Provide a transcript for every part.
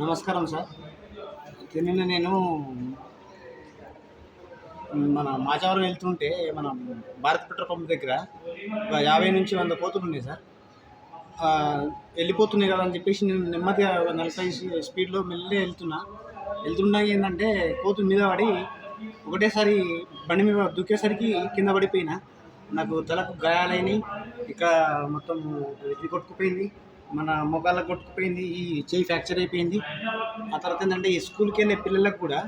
నమస్కారం సార్. అయితే నేను మన మాచవరం వెళ్తుంటే మన భారత్ పెట్రోల్ పంప్ దగ్గర ఒక 50-100 కోతులు ఉన్నాయి సార్. వెళ్ళిపోతున్నాయి కదా అని చెప్పేసి నేను నెమ్మదిగా 40 స్పీడ్లో మెల్లగా వెళ్తున్నా ఏంటంటే కోతుల మీద పడి ఒకటేసారి బండి మీద దూకేసరికి కింద పడిపోయినా. నాకు తలకు గాయాలైనవి, ఇక్కడ మొత్తం ఇది కొట్టుకుపోయింది, మన మొగాళ్ళకు కొట్టుకుపోయింది, ఈ చెయ్యి ఫ్రాక్చర్ అయిపోయింది. ఆ తర్వాత ఏంటంటే ఈ స్కూల్కి వెళ్ళే పిల్లలకు కూడా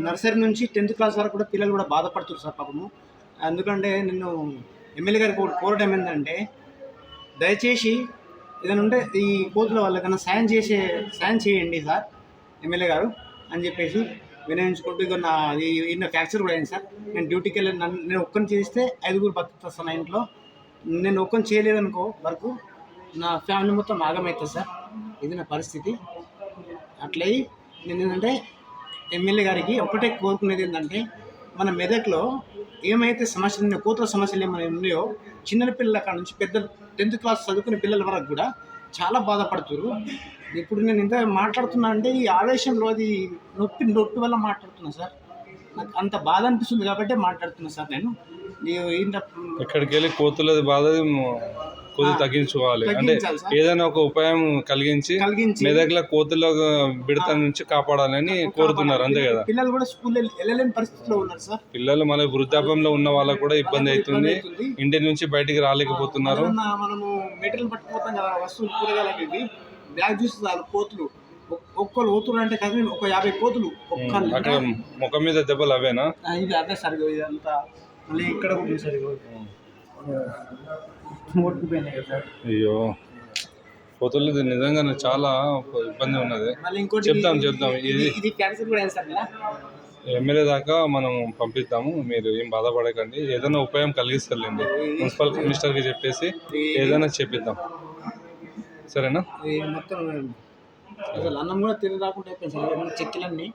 నర్సరీ నుంచి 10th క్లాస్ వరకు కూడా పిల్లలు కూడా బాధపడుతున్నారు సార్ పాపము. ఎందుకంటే నేను ఎమ్మెల్యే గారికి కోరడం ఏంటంటే దయచేసి ఏదైనా ఉంటే ఈ కోతుల వాళ్ళకన్నా సాయం చేయండి సార్ ఎమ్మెల్యే గారు అని చెప్పేసి వినయించుకుంటూ. ఇక నా ఈయన ఫ్రాక్చర్ కూడా అయింది సార్. నేను డ్యూటీకి వెళ్ళి నేను ఒక్కని చేస్తే 5 బతుకుతాను నా ఇంట్లో. నేను ఒక్కని చేయలేదనుకో వరకు నా ఫ్యామిలీ మొత్తం ఆగమవుతుంది సార్. ఇది నా పరిస్థితి. అట్లయి నేను ఏంటంటే ఎమ్మెల్యే గారికి ఒకటే కోరుకునేది ఏంటంటే మన మెదక్లో ఏమైతే సమస్యలు ఉన్నాయో, కోతుల సమస్యలు ఏమైనా ఉన్నాయో, చిన్న పిల్లల కాడ నుంచి పెద్ద 10th క్లాస్ చదువుకునే పిల్లల వరకు కూడా చాలా బాధపడుతున్నారు. ఇప్పుడు నేను ఇంత మాట్లాడుతున్నా అంటే ఈ ఆవేశంలో అది నొప్పి వల్ల మాట్లాడుతున్నా సార్. నాకు అంత బాధ అనిపిస్తుంది కాబట్టి మాట్లాడుతున్నా సార్. నేను ఎక్కడికి వెళ్ళి కోతులది బాధ కొద్దిగా తగ్గించుకోవాలి అంటే ఏదైనా ఒక ఉపాయం కలిగించి మెదక్ల కోతుల బిడత నుంచి కాపాడాలని కోరుతున్నారు, అంతే కదా. పిల్లలు కూడా స్కూల్ వెళ్ళలేని పరిస్థితిలో ఉన్నారు సార్. పిల్లలు మన వృద్ధాప్యంలో ఉన్న వాళ్ళకు కూడా ఇబ్బంది అవుతుంది, ఇంటి నుంచి బయటికి రాలేకపోతున్నారు. మనము మెటీరియల్ పట్టుకుపోతాం కదా, వస్తువులు కూరగాయలకి బ్యాగ్ చూస్తే కోతులు ఒక్కరు ఓతులు అంటే కదా ఒక 50 కోతులు అక్కడ ముఖం మీద దెబ్బలు అవేనా? ఇది అదే సార్. ఇదంతా మళ్ళీ ఇక్కడ కూడా సార్ ఓట్టుకుపోయినాయి కదా సార్. అయ్యో, కోతులు నిజంగా చాలా ఇబ్బంది ఉన్నది. చెప్తాం ఇది క్యాన్సర్ కూడా సార్. ఎమ్మెల్యే దాకా మనం పంపిస్తాము, మీరు ఏం బాధపడకండి. ఏదైనా ఉపాయం కలిగిస్తారులేండి, మున్సిపల్ కమిషనర్కి చెప్పేసి ఏదైనా చెప్పిద్దాం, సరేనా? మొత్తం అసలు అన్నం కూడా తిని రాకుండా అయిపోయింది సార్ చెక్కులన్నీ.